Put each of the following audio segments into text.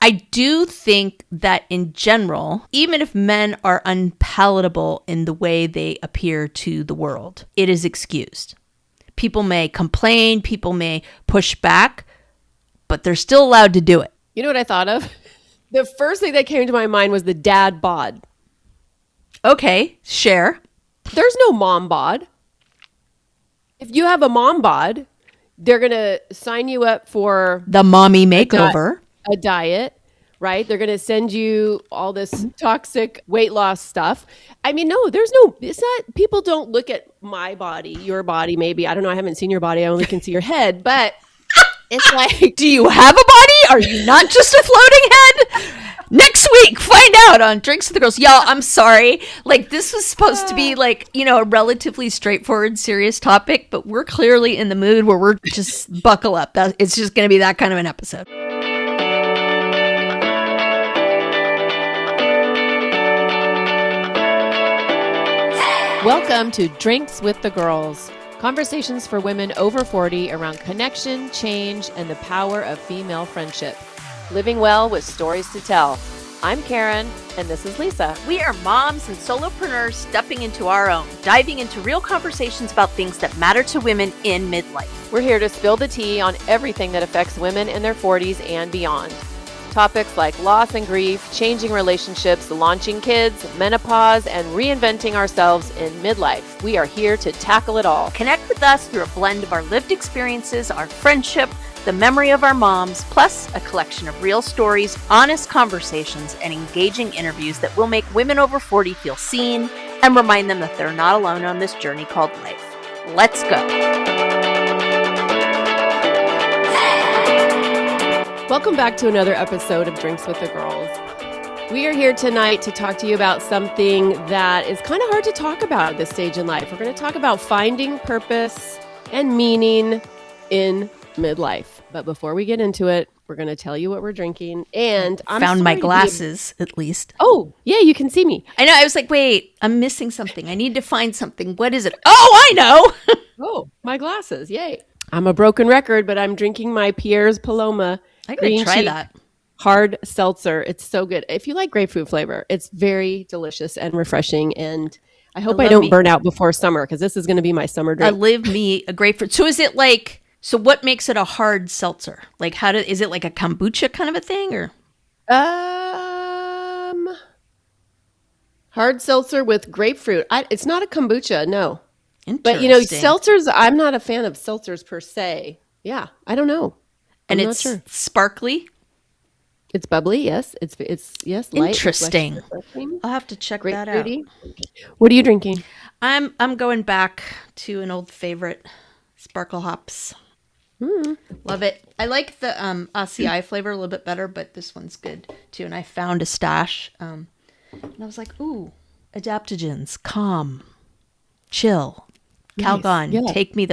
I do think that in general, even if men are unpalatable in the way they appear to the world, it is excused. People may complain, people may push back, but they're still allowed to do it. You know what I thought of? The first thing that came to my mind was the dad bod. Okay, share. There's no mom bod. If you have a mom bod, they're going to sign you up for the mommy makeover. A diet, right? They're going to send you all this toxic weight loss stuff. I mean, no, it's not, people don't look at my body, your body, maybe. I don't know. I haven't seen your body. I only can see your head, but it's like, do you have a body? Are you not just a floating head? Next week, find out on Drinks with the Girls. Y'all, I'm sorry. Like, this was supposed to be like, a relatively straightforward, serious topic, but we're clearly in the mood where we're just buckle up. It's just going to be that kind of an episode. Welcome to Drinks with the Girls. Conversations for women over 40 around connection, change, and the power of female friendship. Living well with stories to tell. I'm Karen, and this is Lisa. We are moms and solopreneurs stepping into our own, diving into real conversations about things that matter to women in midlife. We're here to spill the tea on everything that affects women in their 40s and beyond. Topics like loss and grief, changing relationships, launching kids, menopause, and reinventing ourselves in midlife. We are here to tackle it all. Connect with us through a blend of our lived experiences, our friendship, the memory of our moms, plus a collection of real stories, honest conversations, and engaging interviews that will make women over 40 feel seen and remind them that they're not alone on this journey called life. Let's go. Welcome back to another episode of Drinks with the Girls. We are here tonight to talk to you about something that is kind of hard to talk about at this stage in life. We're going to talk about finding purpose and meaning in midlife. But before we get into it, we're going to tell you what we're drinking. And I found my glasses, at least. Oh, yeah, you can see me. I know. I was like, wait, I'm missing something. I need to find something. What is it? Oh, I know. Oh, my glasses. Yay. I'm a broken record, but I'm drinking my Pierre's Paloma I gotta try that. Hard seltzer. It's so good. If you like grapefruit flavor, it's very delicious and refreshing. And I hope I don't burn out before summer, because this is going to be my summer drink. I live me a grapefruit. So is it like, so what makes it a hard seltzer? Like is it like a kombucha kind of a thing, or? Hard seltzer with grapefruit. It's not a kombucha, no. But seltzers, I'm not a fan of seltzers per se. Yeah, I don't know. And it's sparkly. It's bubbly, yes. It's yes, light. Interesting. I'll have to check that out. What are you drinking? I'm going back to an old favorite, Sparkle Hops. Love it. I like the acai flavor a little bit better, but this one's good too. And I found a stash, and I was like, ooh, adaptogens, calm, chill, Calgon, yeah. Take me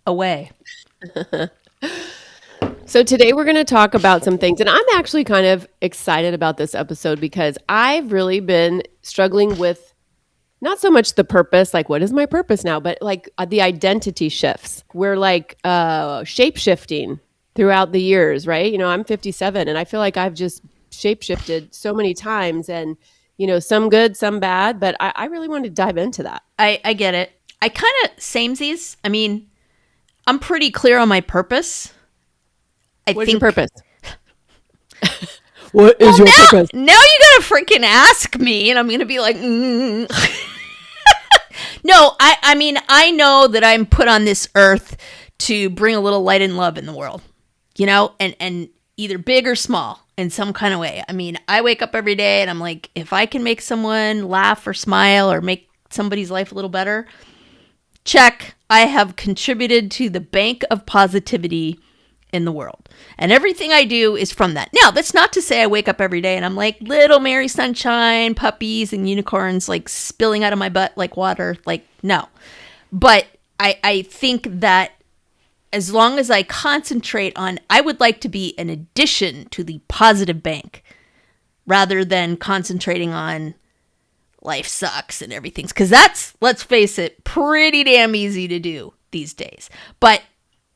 away. So today we're going to talk about some things, and I'm actually kind of excited about this episode because I've really been struggling with not so much the purpose, like what is my purpose now, but like the identity shifts. We're like shape-shifting throughout the years, right? I'm 57 and I feel like I've just shape-shifted so many times, and some good, some bad, but I really want to dive into that. I get it. I kind of samesies. I mean, I'm pretty clear on my purpose. What's your purpose? What is your purpose? Now you gotta freaking ask me, and I'm gonna be like, No, I mean, I know that I'm put on this earth to bring a little light and love in the world, and either big or small in some kind of way. I mean, I wake up every day and I'm like, if I can make someone laugh or smile or make somebody's life a little better, check. I have contributed to the bank of positivity in the world. And everything I do is from that. Now, that's not to say I wake up every day and I'm like little Mary Sunshine, puppies and unicorns like spilling out of my butt like water. Like, no. But I think that as long as I concentrate on, I would like to be an addition to the positive bank rather than concentrating on life sucks and everything's, because that's, let's face it, pretty damn easy to do these days. But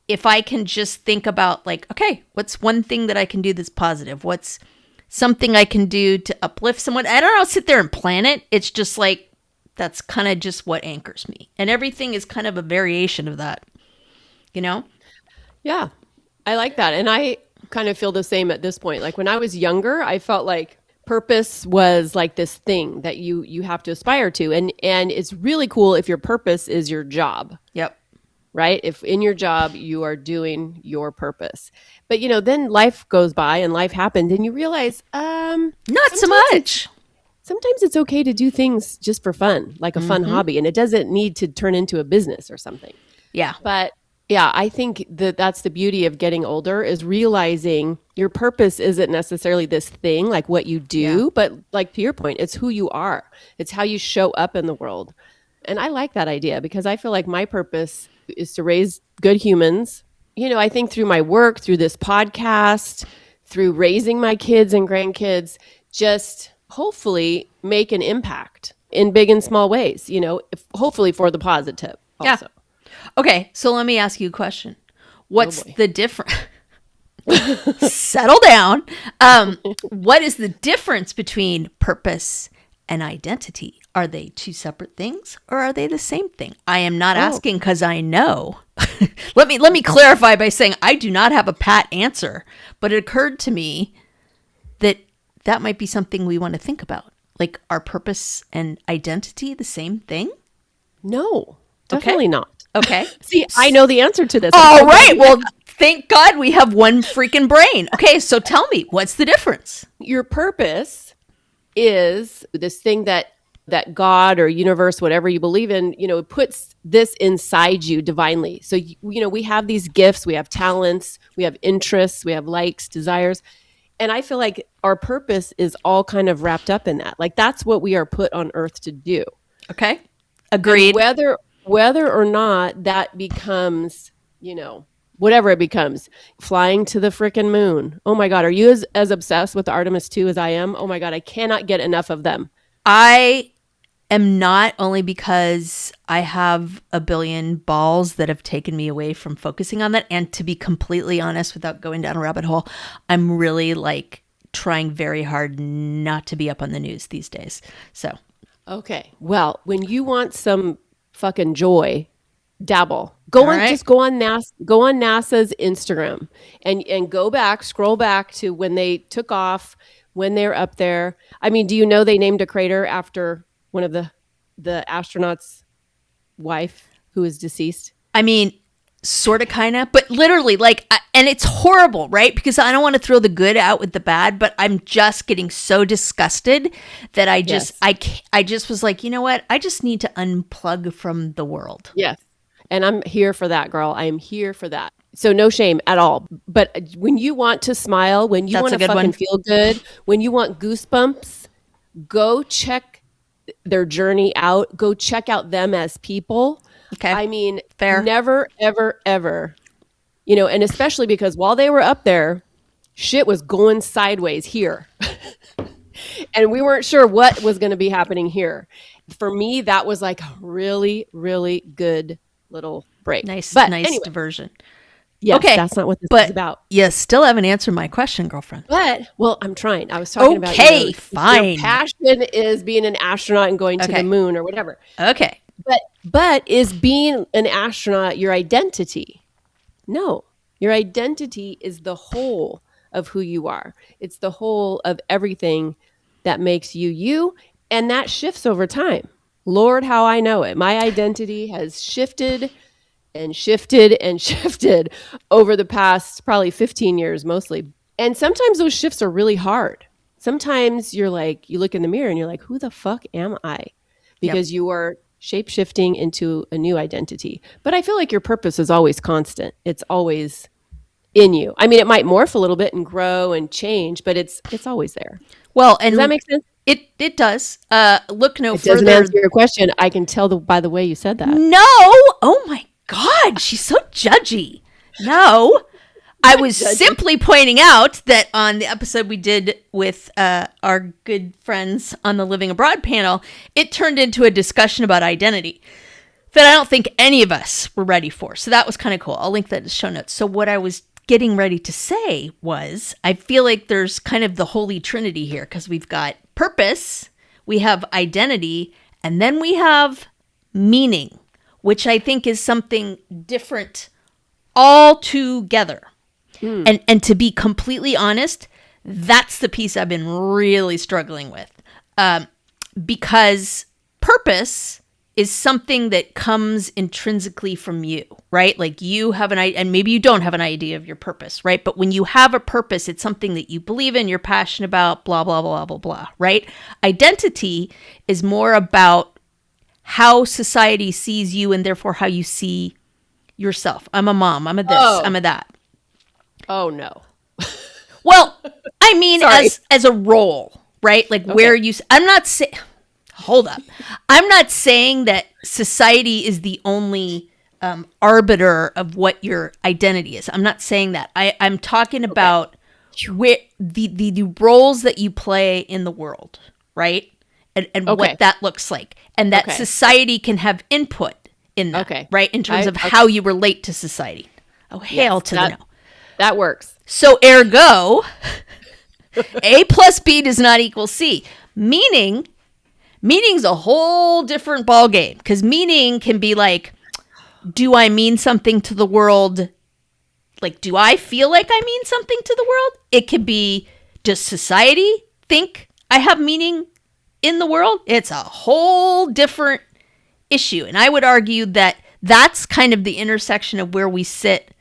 if I can just think about like, okay, what's one thing that I can do that's positive? What's something I can do to uplift someone. I don't know, sit there and plan it. It's just like, that's kind of just what anchors me. And everything is kind of a variation of that, you know? Yeah, I like that. And I kind of feel the same at this point. Like when I was younger, I felt like purpose was like this thing that you have to aspire to. And it's really cool if your purpose is your job. Yep. Right? If in your job you are doing your purpose. But then life goes by and life happens and you realize Not so much. Sometimes it's okay to do things just for fun, like a fun hobby, and it doesn't need to turn into a business or something. Yeah. But yeah, I think that's the beauty of getting older is realizing your purpose isn't necessarily this thing, like what you do, but like to your point, it's who you are. It's how you show up in the world. And I like that idea because I feel like my purpose is to raise good humans. I think through my work, through this podcast, through raising my kids and grandkids, just hopefully make an impact in big and small ways, hopefully for the positive also. Yeah. Okay, so let me ask you a question. What's the difference? Settle down. What is the difference between purpose and identity? Are they two separate things or are they the same thing? I am not asking because I know. Let me clarify by saying I do not have a pat answer, but it occurred to me that might be something we want to think about. Like, are purpose and identity the same thing? No, definitely not. Okay. See, I know the answer to this. All right. Well, thank God we have one freaking brain. Okay, so tell me, what's the difference? Your purpose is this thing that God or universe, whatever you believe in, puts this inside you divinely. So, we have these gifts, we have talents, we have interests, we have likes, desires. And I feel like our purpose is all kind of wrapped up in that. Like that's what we are put on earth to do. Okay. Agreed. And whether or not that becomes, whatever it becomes, flying to the frickin' moon. Oh my God. Are you as obsessed with Artemis 2 as I am? Oh my God. I cannot get enough of them. I am not, only because I have a billion balls that have taken me away from focusing on that. And to be completely honest, without going down a rabbit hole, I'm really like trying very hard not to be up on the news these days. So. Okay. Well, when you want some fucking joy, dabble. Just go on NASA's Instagram and scroll back to when they took off, when they're up there. I mean, do you know they named a crater after one of the astronauts' wife who is deceased? I mean, sort of, kind of, but literally, like, and it's horrible, right? Because I don't want to throw the good out with the bad, but I'm just getting so disgusted that I just was like, you know what? I just need to unplug from the world. Yes. And I'm here for that, girl. I am here for that. So no shame at all. But when you want to smile, when you want to fucking feel good, when you want goosebumps, go check their journey out. Go check out them as people. Okay. I mean, fair. Never, ever, ever, and especially because while they were up there, shit was going sideways here. And we weren't sure what was going to be happening here. For me, that was like a really, really good little break. Nice anyway, diversion. Yes, okay, that's not what this is about. You still haven't answered my question, girlfriend. Well, I'm trying. I was talking about fine. Your passion is being an astronaut and going to the moon or whatever. Okay. But is being an astronaut your identity? No. Your identity is the whole of who you are. It's the whole of everything that makes you you, and that shifts over time. Lord, how I know it. My identity has shifted and shifted and shifted over the past probably 15 years mostly. And sometimes those shifts are really hard. Sometimes you're like, you look in the mirror and you're like, who the fuck am I? Because you are shape-shifting into a new identity. But I feel like your purpose is always constant. It's always in you. I mean, it might morph a little bit and grow and change, but it's always there. Well, and does that make sense? It does. Look no further. Doesn't answer your question. I can tell by the way you said that. No. Oh my God, she's so judgy. No. I was simply pointing out that on the episode we did with our good friends on the Living Abroad panel, it turned into a discussion about identity that I don't think any of us were ready for. So that was kind of cool. I'll link that in the show notes. So what I was getting ready to say was, I feel like there's kind of the holy trinity here, because we've got purpose, we have identity, and then we have meaning, which I think is something different altogether. And to be completely honest, that's the piece I've been really struggling with, because purpose is something that comes intrinsically from you, right? Like you have an idea, and maybe you don't have an idea of your purpose, right? But when you have a purpose, it's something that you believe in, you're passionate about, blah, blah, blah, blah, blah, right? Identity is more about how society sees you and therefore how you see yourself. I'm a mom, I'm a this, I'm a that. Oh, no. Well, I mean, as a role, right? Like where you, I'm not saying, hold up. I'm not saying that society is the only arbiter of what your identity is. I'm not saying that. I'm talking about where the roles that you play in the world, right? And what that looks like. And that society can have input in that, right? In terms of how you relate to society. Oh, hail to the no. That works. So ergo, A plus B does not equal C. Meaning's a whole different ballgame, because meaning can be like, do I mean something to the world? Like, do I feel like I mean something to the world? It could be, does society think I have meaning in the world? It's a whole different issue. And I would argue that that's kind of the intersection of where we sit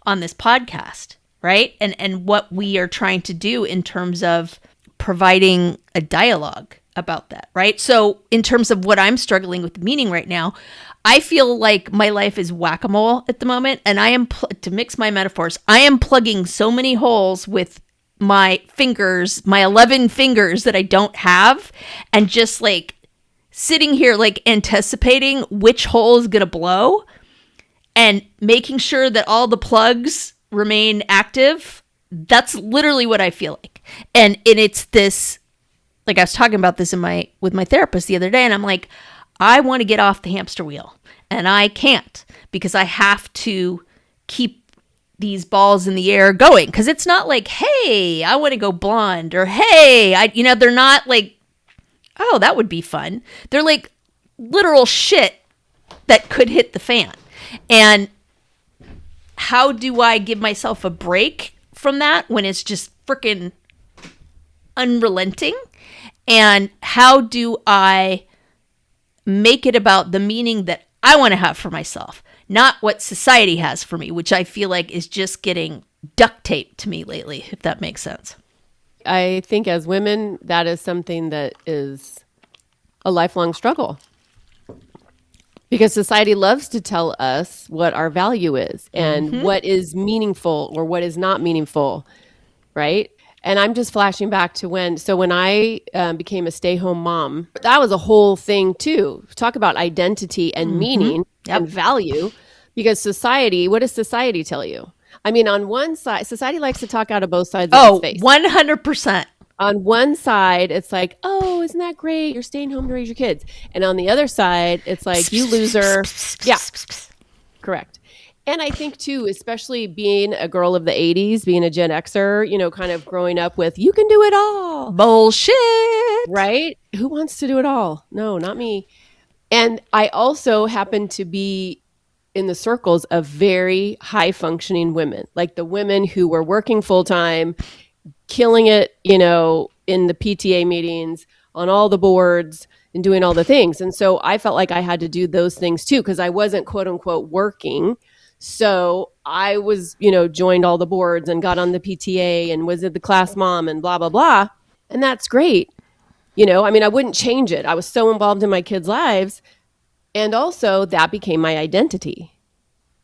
on this podcast, right? And what we are trying to do in terms of providing a dialogue about that, right? So in terms of what I'm struggling with meaning right now, I feel like my life is whack-a-mole at the moment, and I am, to mix my metaphors, I am plugging so many holes with my fingers, my 11 fingers that I don't have, and just like sitting here like anticipating which hole is gonna blow and making sure that all the plugs remain active. That's literally what I feel like. And it's this, like I was talking about this with my therapist the other day, and I'm like, I want to get off the hamster wheel, and I can't, because I have to keep these balls in the air going. Because it's not like, hey, I want to go blonde, or hey, they're not like, oh, that would be fun. They're like literal shit that could hit the fan. And how do I give myself a break from that when it's just freaking unrelenting? And how do I make it about the meaning that I want to have for myself, not what society has for me, which I feel like is just getting duct taped to me lately, if that makes sense. I think as women, that is something that is a lifelong struggle. Because society loves to tell us what our value is and what is meaningful or what is not meaningful, right? And I'm just flashing back to when I became a stay-home mom, that was a whole thing too. Talk about identity and meaning and value, because society, what does society tell you? I mean, on one side, society likes to talk out of both sides of its face. 100%. On one side, it's like, oh, isn't that great? You're staying home to raise your kids. And on the other side, it's like, you loser. Yeah, correct. And I think too, especially being a girl of the 80s, being a Gen Xer, kind of growing up with, you can do it all. Bullshit. Right? Who wants to do it all? No, not me. And I also happen to be in the circles of very high functioning women, like the women who were working full time, killing it, in the PTA meetings, on all the boards, and doing all the things. And so I felt like I had to do those things too, because I wasn't quote unquote working. So I was, joined all the boards and got on the PTA and was the class mom and blah, blah, blah. And that's great. I wouldn't change it. I was so involved in my kids' lives. And also that became my identity.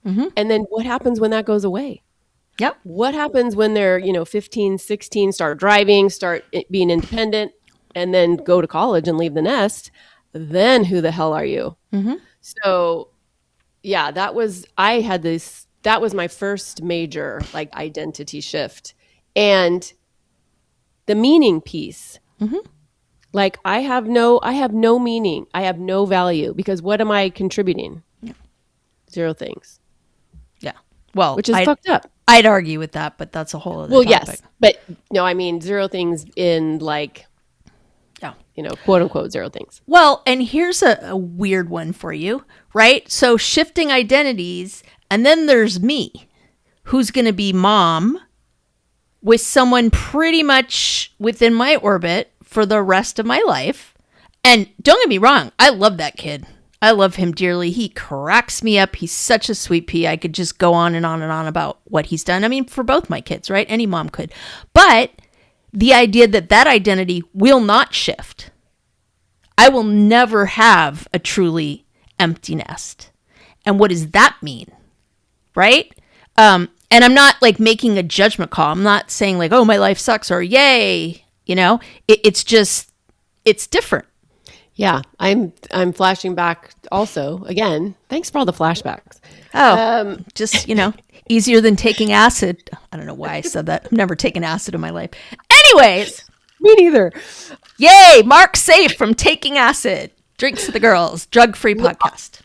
And then what happens when that goes away? Yep. What happens when they're, 15, 16, start driving, start being independent, and then go to college and leave the nest? Then who the hell are you? So yeah, that was my first major identity shift. And the meaning piece, like I have no meaning. I have no value, because what am I contributing? 0 things. Yeah. Well, which is fucked up. I'd argue with that, but that's a whole other Well, topic. yes, but no, I mean 0 things in like, Yeah. quote unquote 0 things. Well, and here's a weird one for you, right? So shifting identities, and then there's me, who's going to be mom with someone pretty much within my orbit for the rest of my life. And don't get me wrong, I love that kid. I love him dearly. He cracks me up. He's such a sweet pea. I could just go on and on and on about what he's done. I mean, for both my kids, right? Any mom could. But the idea that identity will not shift. I will never have a truly empty nest. And what does that mean? Right? And I'm not like making a judgment call. I'm not saying like, oh, my life sucks or yay. It's just, it's different. Yeah, I'm flashing back also. Again, thanks for all the flashbacks. Oh, just, easier than taking acid. I don't know why I said that. I've never taken acid in my life. Anyways. Me neither. Yay, Mark safe from taking acid. Drinks to the girls. Drug-free podcast.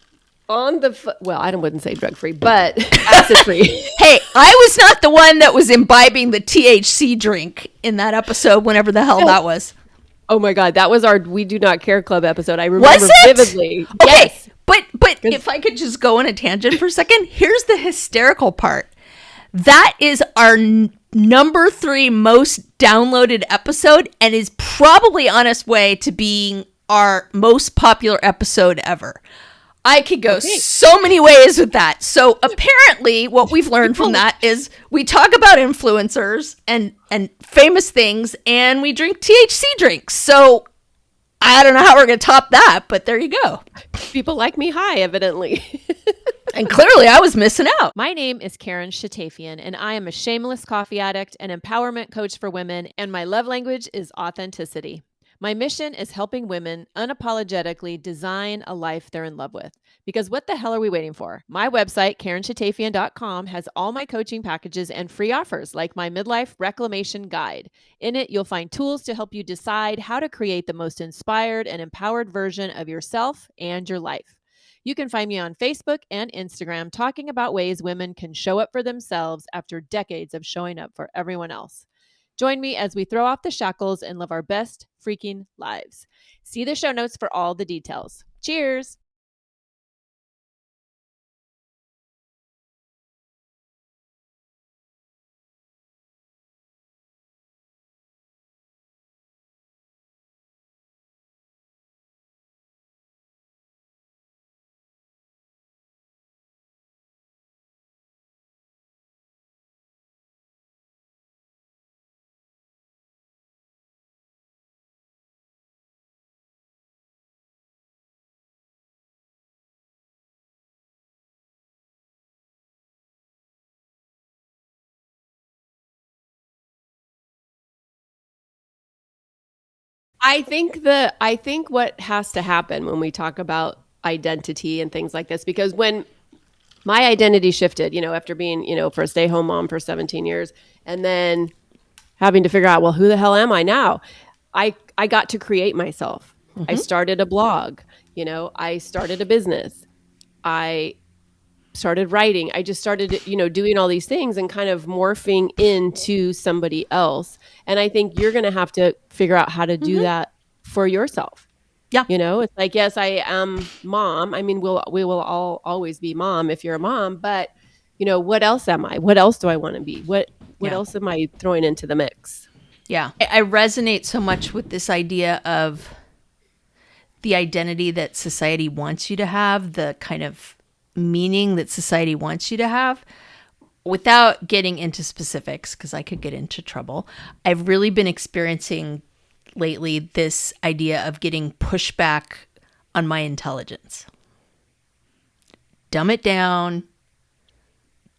Well, I wouldn't say drug-free, but acid-free. Hey, I was not the one that was imbibing the THC drink in that episode, whenever the hell that was. Oh my God, that was our We Do Not Care Club episode. I remember vividly. Okay, yes. but if I could just go on a tangent for a second, here's the hysterical part. That is our number 3 most downloaded episode and is probably on its way to being our most popular episode ever. I could go so many ways with that. So apparently what we've learned from that is we talk about influencers and famous things, and we drink THC drinks. So I don't know how we're going to top that, but there you go. People like me high, evidently. And clearly I was missing out. My name is Karen Shatafian, and I am a shameless coffee addict and empowerment coach for women, and my love language is authenticity. My mission is helping women unapologetically design a life they're in love with. Because what the hell are we waiting for? My website, KarenShatafian.com, has all my coaching packages and free offers like my Midlife Reclamation Guide. In it, you'll find tools to help you decide how to create the most inspired and empowered version of yourself and your life. You can find me on Facebook and Instagram talking about ways women can show up for themselves after decades of showing up for everyone else. Join me as we throw off the shackles and live our best freaking lives. See the show notes for all the details. Cheers! I think what has to happen when we talk about identity and things like this, because when my identity shifted, after being, for a stay-home mom for 17 years, and then having to figure out, well, who the hell am I now? I got to create myself. Mm-hmm. I started a blog, I started a business. I started writing. I just started, doing all these things and kind of morphing into somebody else. And I think you're going to have to figure out how to do that for yourself. Yeah. It's like, yes, I am mom. I mean, we will all always be mom if you're a mom, but what else am I? What else do I want to be? What else am I throwing into the mix? Yeah. I resonate so much with this idea of the identity that society wants you to have, the kind of meaning that society wants you to have. Without getting into specifics, because I could get into trouble, I've really been experiencing lately this idea of getting pushback on my intelligence. Dumb it down.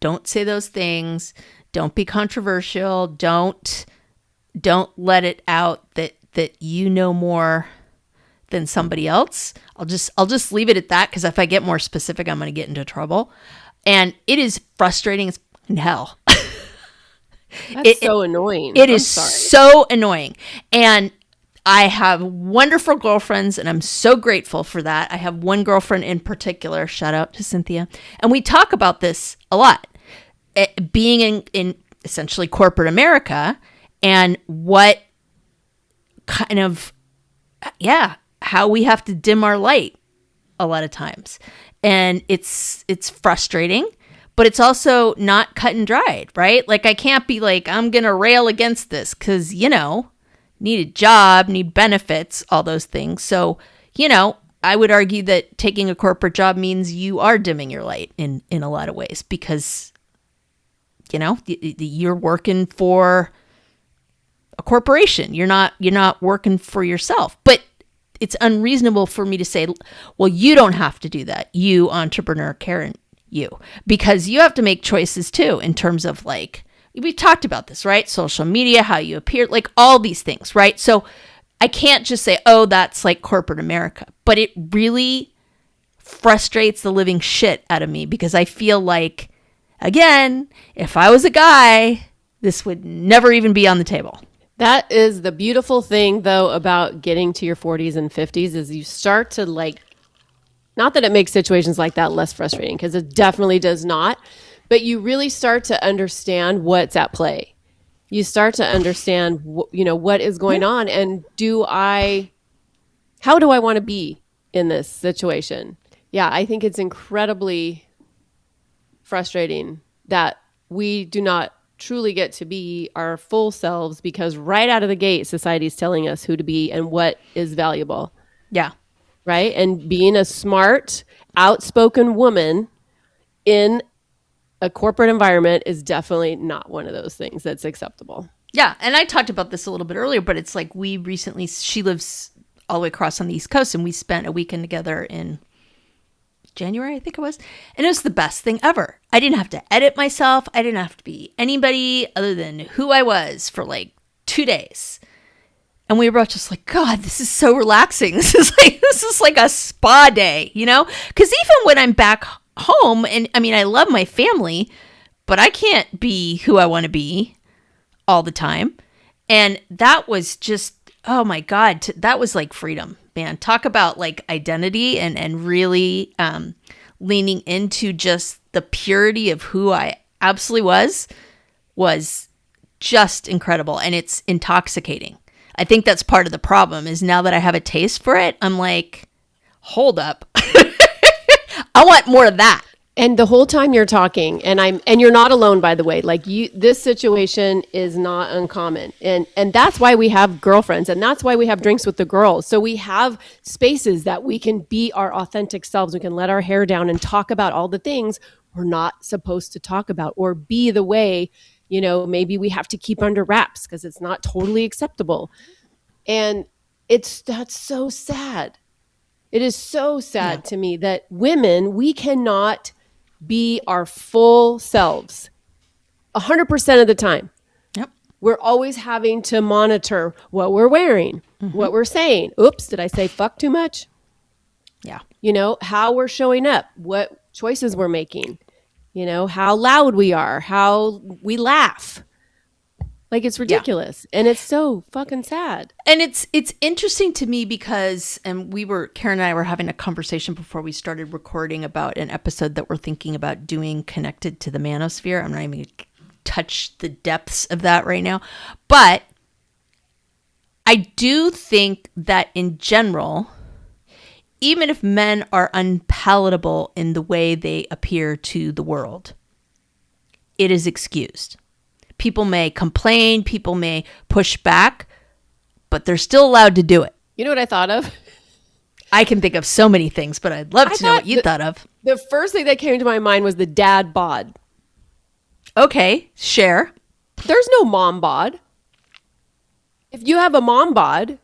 Don't say those things. Don't be controversial. Don't let it out that you know more than somebody else. I'll just leave it at that, because if I get more specific, I'm going to get into trouble. And it is frustrating as hell. That's so annoying. It is so annoying. And I have wonderful girlfriends, and I'm so grateful for that. I have one girlfriend in particular, shout out to Cynthia, and we talk about this a lot. being in essentially corporate America and what kind of, how we have to dim our light a lot of times. And it's frustrating, but it's also not cut and dried, right? Like I can't be like, I'm going to rail against this because, need a job, need benefits, all those things. So, I would argue that taking a corporate job means you are dimming your light in a lot of ways because, you're working for a corporation. You're not working for yourself. But it's unreasonable for me to say, well, you don't have to do that. You entrepreneur, Karen, you, because you have to make choices too in terms of like, we talked about this, right? Social media, how you appear, like all these things, right? So I can't just say, oh, that's like corporate America, but it really frustrates the living shit out of me because I feel like, again, if I was a guy, this would never even be on the table. That is the beautiful thing, though, about getting to your 40s and 50s is you start to like, not that it makes situations like that less frustrating, because it definitely does not, but you really start to understand what's at play. You start to understand, what is going on, and how do I want to be in this situation? Yeah, I think it's incredibly frustrating that we do not truly get to be our full selves because right out of the gate, society's telling us who to be and what is valuable. Yeah. Right? And being a smart, outspoken woman in a corporate environment is definitely not one of those things that's acceptable. Yeah. And I talked about this a little bit earlier, but it's like she lives all the way across on the East Coast and we spent a weekend together in January, I think it was. And it was the best thing ever. I didn't have to edit myself. I didn't have to be anybody other than who I was for like 2 days. And we were both just like, God, this is so relaxing. This is like a spa day, Because even when I'm back home, and I mean, I love my family, but I can't be who I want to be all the time. And that was just, oh my God, that was like freedom, man. Talk about like identity and really leaning into just the purity of who I absolutely was just incredible. And it's intoxicating. I think that's part of the problem is now that I have a taste for it, I'm like, hold up. I want more of that. And the whole time you're talking, and you're not alone, by the way, like this situation is not uncommon. And that's why we have girlfriends, and that's why we have drinks with the girls. So we have spaces that we can be our authentic selves. We can let our hair down and talk about all the things we're not supposed to talk about, or be the way, maybe we have to keep under wraps because it's not totally acceptable. And that's so sad. It is so sad to me that women, we cannot be our full selves 100% of the time. Yep. We're always having to monitor what we're wearing, what we're saying. Oops, did I say fuck too much? Yeah. How we're showing up, what choices we're making, how loud we are, how we laugh. Like, it's ridiculous. Yeah. And it's so fucking sad. And it's interesting to me because, and Karen and I were having a conversation before we started recording about an episode that we're thinking about doing connected to the manosphere. I'm not even going to touch the depths of that right now. But I do think that in general, even if men are unpalatable in the way they appear to the world, it is excused. People may complain, people may push back, but they're still allowed to do it. You know what I thought of? I can think of so many things, but I'd love to know what you thought of. The first thing that came to my mind was the dad bod. Okay, share. There's no mom bod. If you have a mom bod,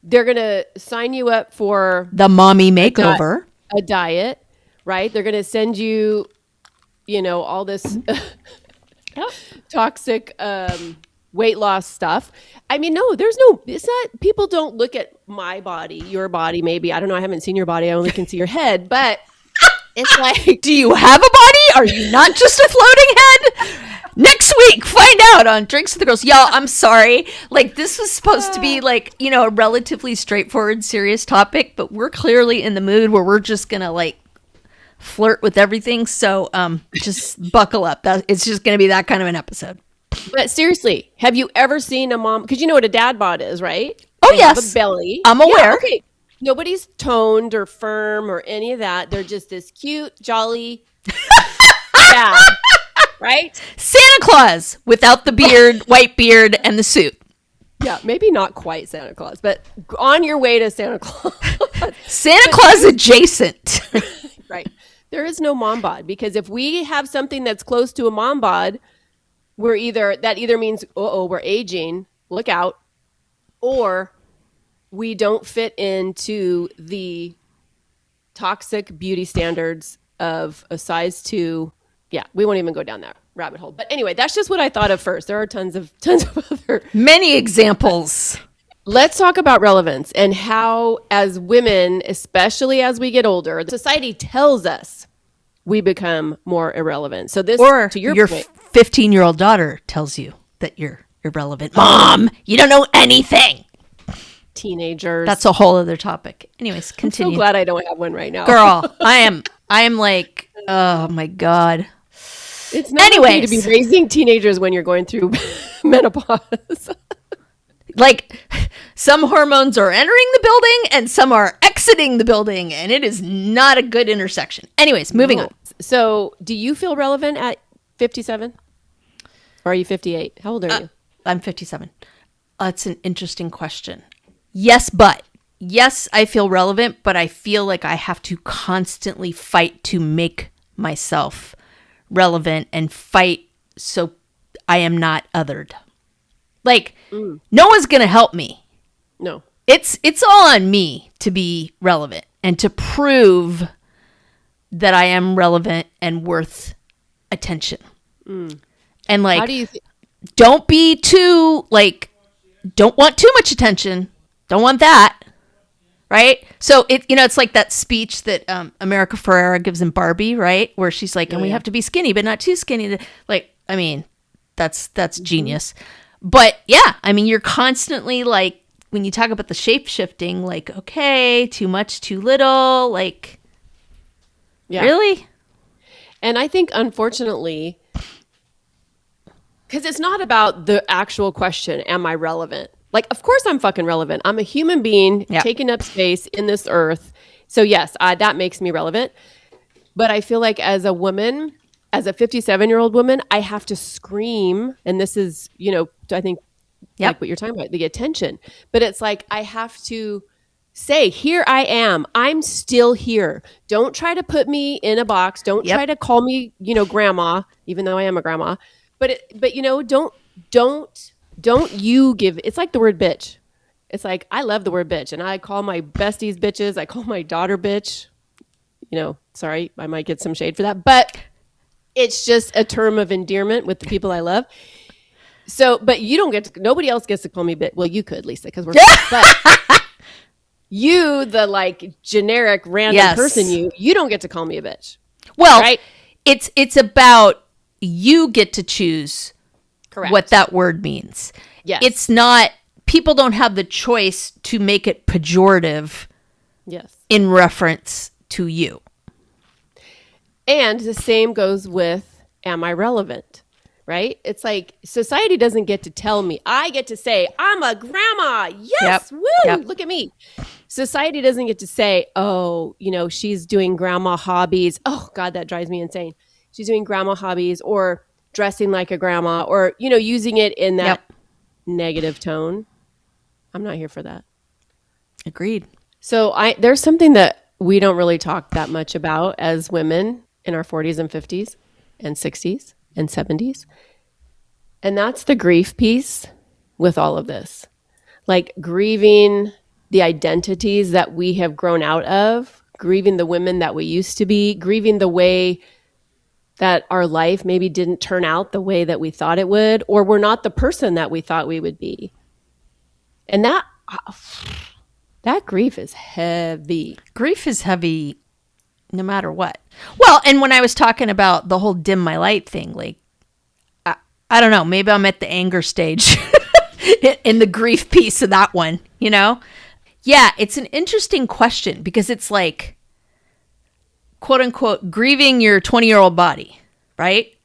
they're going to sign you up for the mommy makeover. A diet, right? They're going to send you, all this toxic weight loss stuff. I mean, no, it's not, people don't look at my body, your body, maybe. I don't know. I haven't seen your body. I only can see your head, but it's like, do you have a body? Are you not just a floating head? Next week, find out on Drinks with the Girls. Y'all, I'm sorry. Like, this was supposed to be like, a relatively straightforward, serious topic, but we're clearly in the mood where we're just going to like flirt with everything. So just buckle up. It's just going to be that kind of an episode. But seriously, have you ever seen a mom? Because you know what a dad bod is, right? Oh, They have yes. a belly. I'm aware. Yeah, okay. Nobody's toned or firm or any of that. They're just this cute, jolly dad, right? Santa Claus without the beard, white beard, and the suit. Yeah, maybe not quite Santa Claus, but on your way to Santa Claus. Santa Claus adjacent. Right. There is no mom bod, because if we have something that's close to a mom bod, that either means, we're aging, look out, or we don't fit into the toxic beauty standards of a size 2. Yeah, we won't even go down that rabbit hole. But anyway, that's just what I thought of first. There are tons of other. Many examples. Let's talk about relevance and how, as women, especially as we get older, society tells us we become more irrelevant. So this, Or to your your point, 15-year-old daughter tells you that you're irrelevant. Mom, you don't know anything. teenagers. That's a whole other topic. Anyways, I'm continue. so glad I don't have one right now. Girl, I am like, oh my God. It's not okay to Anyways. be raising teenagers when you're going through menopause. Like, some hormones are entering the building and some are exiting the building, and it is not a good intersection. Anyways, moving on. So, do you feel relevant at 57? Or are you 58? How old are you? I'm 57. That's an interesting question. Yes, but. Yes, I feel relevant, but I feel like I have to constantly fight to make myself relevant and fight so I am not othered. Like, no one's going to help me. No. It's all on me to be relevant and to prove that I am relevant and worth attention. And like, How do you don't be too, like, don't want too much attention. Don't want that. Right? So it's like that speech that America Ferrera gives in Barbie, right? Where she's like, and we have to be skinny, but not too skinny. Like, I mean, that's genius. But yeah, I mean, you're constantly like, when you talk about the shape shifting, like, okay, too much, too little, like, really? And I think, unfortunately, because it's not about the actual question, am I relevant? Like, of course I'm fucking relevant. I'm a human being taking up space in this earth. So yes, that makes me relevant. But I feel like as a woman, as a 57-year-old woman, I have to scream. And this is, I think like what you're talking about, the attention. But it's like, I have to say, here I am. I'm still here. Don't try to put me in a box. Don't try to call me, grandma, even though I am a grandma. But don't you give, it's like the word bitch. It's like, I love the word bitch, and I call my besties bitches. I call my daughter bitch. Sorry, I might get some shade for that, but it's just a term of endearment with the people I love. So, but you don't nobody else gets to call me bitch. Well, you could, Lisa, because we're but you, the like generic random person, you don't get to call me a bitch. Well, right? It's about, you get to choose Correct. what that word means. Yes. It's not, people don't have the choice to make it pejorative in reference to you. And the same goes with, am I relevant? Right? It's like, society doesn't get to tell me. I get to say, I'm a grandma. Yes. Woo. Look at me. Society doesn't get to say, oh, she's doing grandma hobbies. Oh God, that drives me insane. She's doing grandma hobbies, or dressing like a grandma, or, using it in that negative tone. I'm not here for that. Agreed. So there's something that we don't really talk that much about as women in our 40s and 50s and 60s and 70s. And that's the grief piece with all of this. Like, grieving the identities that we have grown out of, grieving the women that we used to be, grieving the way that our life maybe didn't turn out the way that we thought it would, or we're not the person that we thought we would be. And that grief is heavy. Grief is heavy no matter what. Well, and when I was talking about the whole dim my light thing, like, I don't know, maybe I'm at the anger stage in the grief piece of that one, Yeah, it's an interesting question, because it's like, quote unquote, grieving your 20-year-old body, right?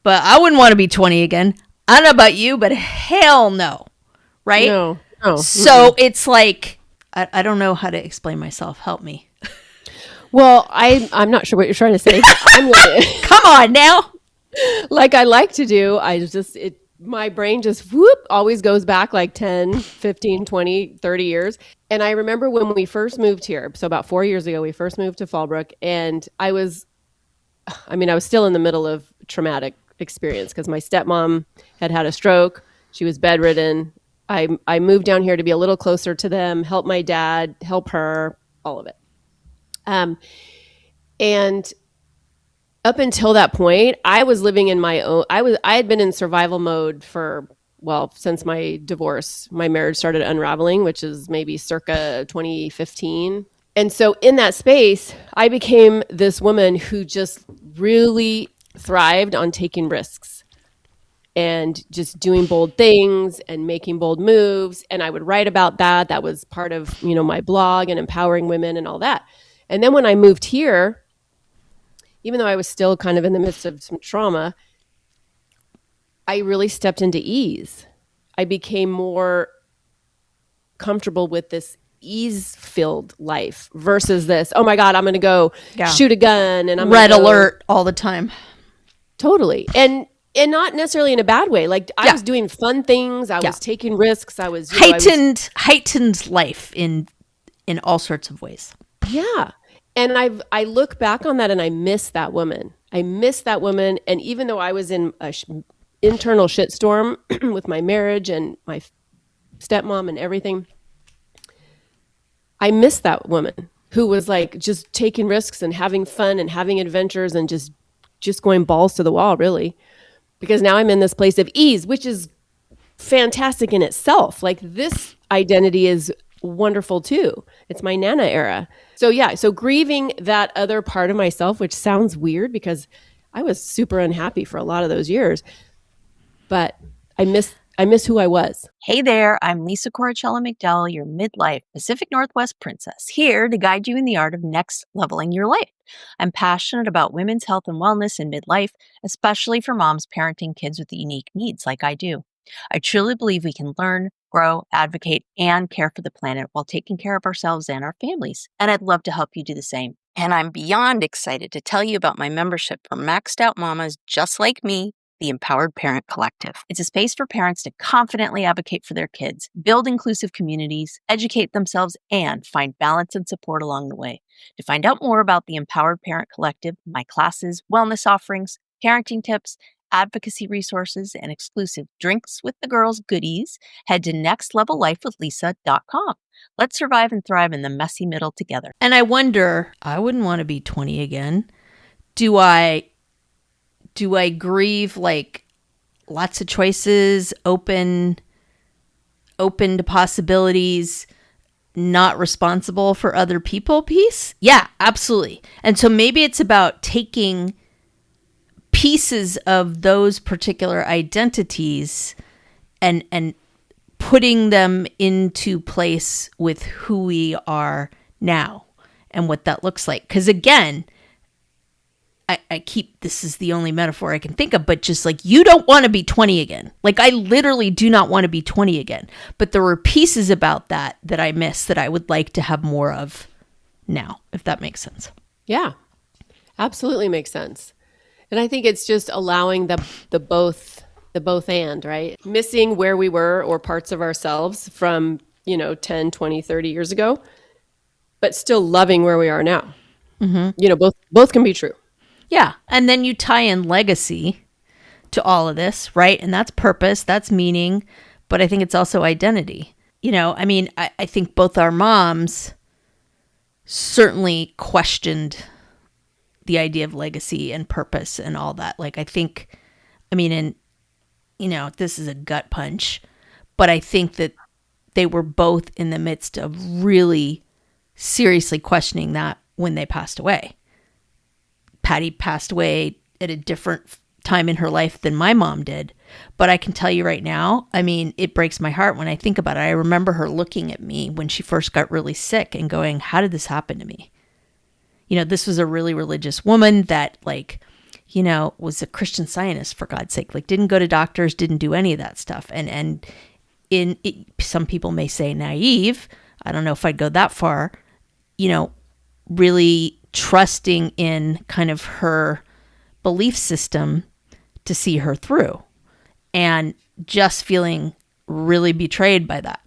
But I wouldn't want to be 20 again. I don't know about you, but hell no, right? No. So it's like, I don't know how to explain myself. Help me. Well, I'm not sure what you're trying to say. I'm really, Come on now. like I like to do. My brain just always goes back like 10, 15, 20, 30 years. And I remember when we first moved here. So about 4 years ago, we first moved to Fallbrook, and I was still in the middle of traumatic experience because my stepmom had a stroke. She was bedridden. I moved down here to be a little closer to them, help my dad, help her, all of it. And up until that point, I was living in my own, I had been in survival mode since my divorce. My marriage started unraveling, which is maybe circa 2015. And so in that space, I became this woman who just really thrived on taking risks and just doing bold things and making bold moves. And I would write about that. That was part of, my blog and empowering women and all that. And then when I moved here, even though I was still kind of in the midst of some trauma, I really stepped into ease. I became more comfortable with this ease-filled life versus this, oh my God, I'm going to go shoot a gun and I'm red alert all the time. Totally. And not necessarily in a bad way. Like I was doing fun things. I was taking risks. I was heightened life in all sorts of ways. Yeah. And I look back on that and I miss that woman. And even though I was in a internal shitstorm with my marriage and my stepmom and everything, I miss that woman who was like just taking risks and having fun and having adventures and just going balls to the wall, really. Because now I'm in this place of ease, which is fantastic in itself. Like this identity is wonderful too. It's my Nana era. So grieving that other part of myself, which sounds weird because I was super unhappy for a lot of those years, but I miss who I was. Hey there, I'm Lisa Coricella McDowell, your midlife Pacific Northwest princess, here to guide you in the art of next leveling your life. I'm passionate about women's health and wellness in midlife, especially for moms parenting kids with unique needs like I do. I truly believe we can learn, grow, advocate, and care for the planet while taking care of ourselves and our families. And I'd love to help you do the same. And I'm beyond excited to tell you about my membership for maxed out mamas just like me, the Empowered Parent Collective. It's a space for parents to confidently advocate for their kids, build inclusive communities, educate themselves, and find balance and support along the way. To find out more about the Empowered Parent Collective, my classes, wellness offerings, parenting tips, advocacy resources, and exclusive Drinks with the Girls goodies, head to nextlevellifewithlisa.com. Let's survive and thrive in the messy middle together. And I wonder, I wouldn't want to be 20 again. Do I grieve like lots of choices, open to possibilities, not responsible for other people piece? Yeah, absolutely. And so maybe it's about taking pieces of those particular identities and putting them into place with who we are now and what that looks like. Because again, this is the only metaphor I can think of, but just like, you don't want to be 20 again. Like, I literally do not want to be 20 again. But there were pieces about that I missed that I would like to have more of now, if that makes sense. Yeah, absolutely makes sense. And I think it's just allowing the both and, right? Missing where we were or parts of ourselves from, 10, 20, 30 years ago, but still loving where we are now. Mm-hmm. Both can be true. Yeah. And then you tie in legacy to all of this, right? And that's purpose, that's meaning, but I think it's also identity. I think both our moms certainly questioned the idea of legacy and purpose and all that. Like, this is a gut punch, but I think that they were both in the midst of really seriously questioning that when they passed away. Patty passed away at a different time in her life than my mom did. But I can tell you right now, it breaks my heart when I think about it. I remember her looking at me when she first got really sick and going, how did this happen to me? this was a really religious woman that was a Christian Scientist, for God's sake, didn't go to doctors, didn't do any of that stuff. And some people may say naive. I don't know if I'd go that far, really trusting in kind of her belief system to see her through, and just feeling really betrayed by that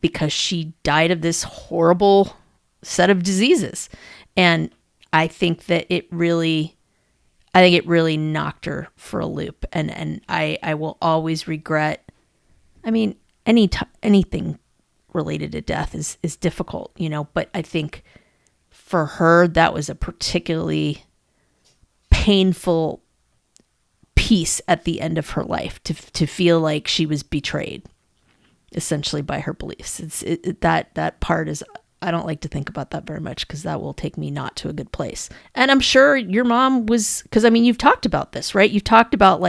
because she died of this horrible set of diseases. And I think that it really knocked her for a loop. And I will always regret, anything related to death is difficult, but I think for her, that was a particularly painful piece at the end of her life, to feel like she was betrayed essentially by her beliefs. That part is, I don't like to think about that very much because that will take me not to a good place. And I'm sure your mom was, because you've talked about this, right? You've talked about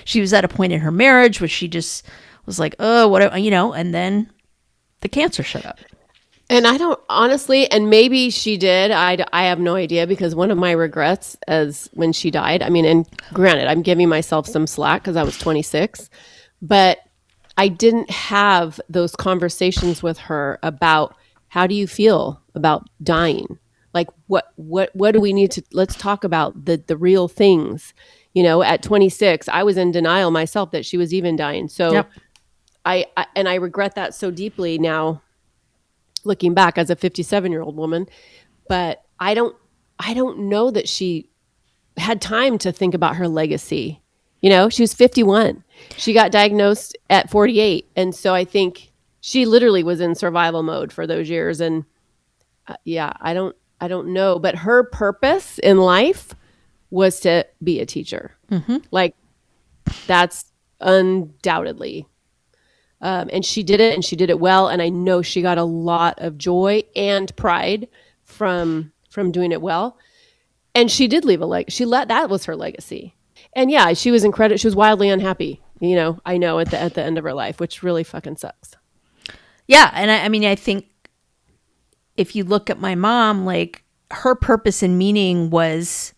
she was at a point in her marriage where she just was like, oh, what, and then the cancer showed up. And I don't honestly, and maybe she did. I have no idea, because one of my regrets as when she died, and granted, I'm giving myself some slack because I was 26, but I didn't have those conversations with her about how do you feel about dying? What do we need to, let's talk about the real things. At 26, I was in denial myself that she was even dying. So yep. I regret that so deeply now, looking back as a 57-year-old woman, but I don't know that she had time to think about her legacy. She was 51. She got diagnosed at 48. And so I think she literally was in survival mode for those years. And I don't know, but her purpose in life was to be a teacher. Mm-hmm. That's undoubtedly. And she did it, and she did it well. And I know she got a lot of joy and pride from doing it well. And she did leave that was her legacy. And yeah, she was incredible. She was wildly unhappy, I know at the end of her life, which really fucking sucks. Yeah. And I think if you look at my mom, her purpose and meaning was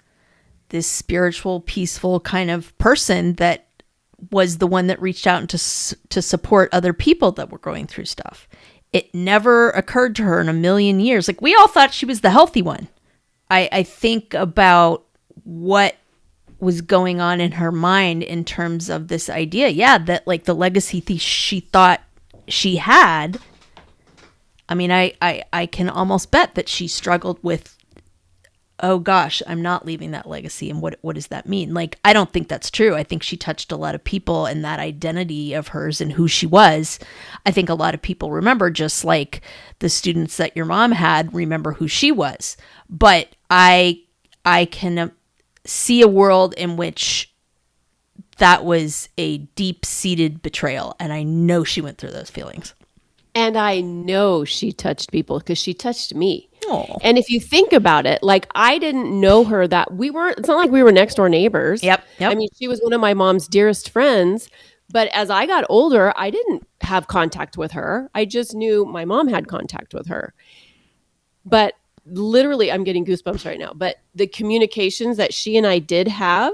this spiritual, peaceful kind of person that was the one that reached out to support other people that were going through stuff. It never occurred to her in a million years. We all thought she was the healthy one. I think about what was going on in her mind in terms of this idea. Yeah, that the legacy she thought she had. I can almost bet that she struggled with, oh gosh, I'm not leaving that legacy. And what does that mean? I don't think that's true. I think she touched a lot of people, and that identity of hers and who she was, I think a lot of people remember, just like the students that your mom had remember who she was. But I can see a world in which that was a deep-seated betrayal. And I know she went through those feelings. And I know she touched people because she touched me. Aww. And if you think about it, I didn't know her it's not like we were next door neighbors. Yep. She was one of my mom's dearest friends. But as I got older, I didn't have contact with her. I just knew my mom had contact with her. But literally, I'm getting goosebumps right now. But the communications that she and I did have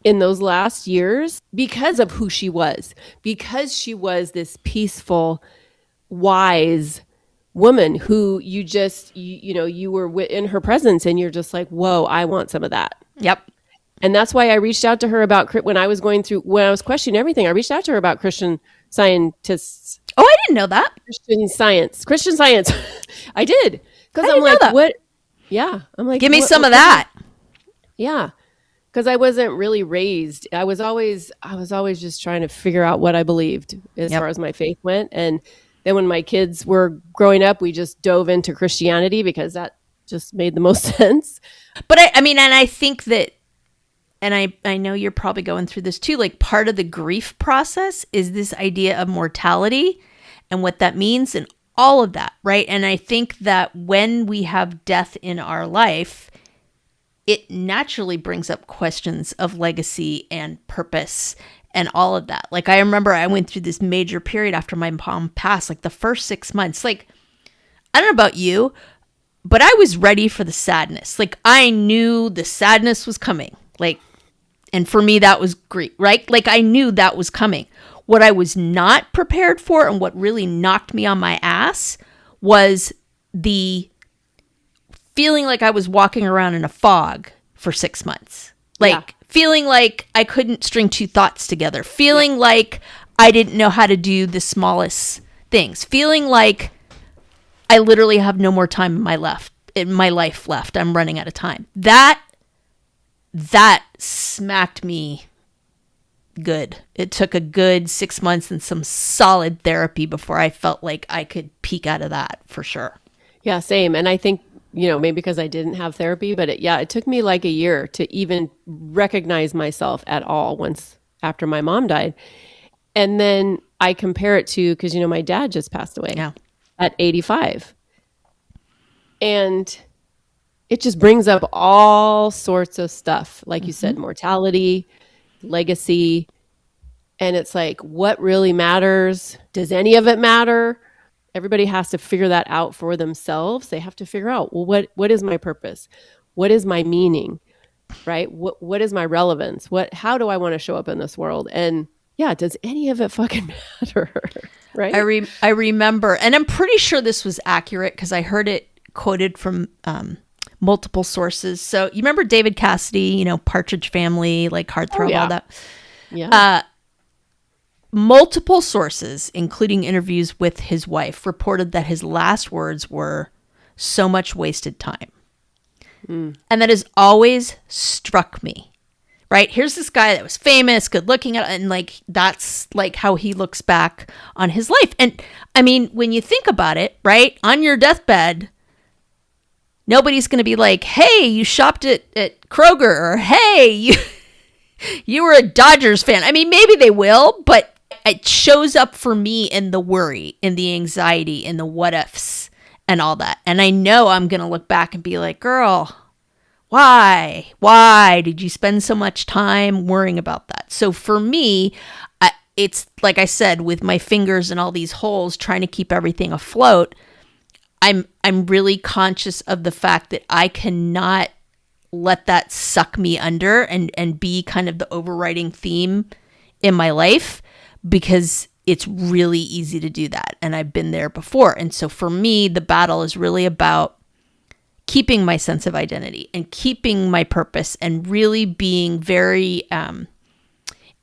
in those last years, because of who she was, because she was this peaceful, wise woman who you just, you were in her presence and you're just like, whoa, I want some of that. Yep. And that's why I reached out to her about, when I was questioning everything, I reached out to her about Christian Scientists. Oh, I didn't know that. Christian Science. I did. Because I'm like, what? Yeah. I'm like, give me some of that. Yeah. Because I wasn't really raised. I was always just trying to figure out what I believed as far as my faith went. And then when my kids were growing up, we just dove into Christianity because that just made the most sense. But I think that, and I know you're probably going through this too, part of the grief process is this idea of mortality and what that means and all of that, right? And I think that when we have death in our life, it naturally brings up questions of legacy and purpose and all of that. I remember I went through this major period after my mom passed, the first 6 months. I don't know about you, but I was ready for the sadness. Like, I knew the sadness was coming. Like, and for me, that was grief, right? Like, I knew that was coming. What I was not prepared for and what really knocked me on my ass was the feeling like I was walking around in a fog for 6 months. Like, feeling like I couldn't string two thoughts together. Feeling like I didn't know how to do the smallest things. Feeling like I literally have no more time in my life left. I'm running out of time. That smacked me good. It took a good 6 months and some solid therapy before I felt like I could peek out of that for sure. Yeah, same. And I think, maybe because I didn't have therapy, but it took me like a year to even recognize myself at all once after my mom died. And then I compare it to, because, my dad just passed away at 85. And it just brings up all sorts of stuff. Like you said, mortality, legacy. And it's like, what really matters? Does any of it matter? Everybody has to figure that out for themselves. They have to figure out, well, what is my purpose? What is my meaning? Right? What is my relevance? How do I want to show up in this world? And does any of it fucking matter? Right? I remember, and I'm pretty sure this was accurate because I heard it quoted from multiple sources. So you remember David Cassidy, Partridge Family, like Heartthrob, all that. Yeah. Multiple sources, including interviews with his wife, reported that his last words were so much wasted time. And that has always struck me, right? Here's this guy that was famous, good looking, and like, that's like how he looks back on his life. And I mean, when you think about it, right, on your deathbed, nobody's going to be like, hey, you shopped at Kroger, or hey, you were a Dodgers fan. I mean, maybe they will, but it shows up for me in the worry, in the anxiety, in the what ifs and all that. And I know I'm going to look back and be like, girl, why did you spend so much time worrying about that? So for me, it's like I said, with my fingers in all these holes, trying to keep everything afloat. I'm really conscious of the fact that I cannot let that suck me under and be kind of the overriding theme in my life, because it's really easy to do that. And I've been there before. And so for me, the battle is really about keeping my sense of identity and keeping my purpose, and really being very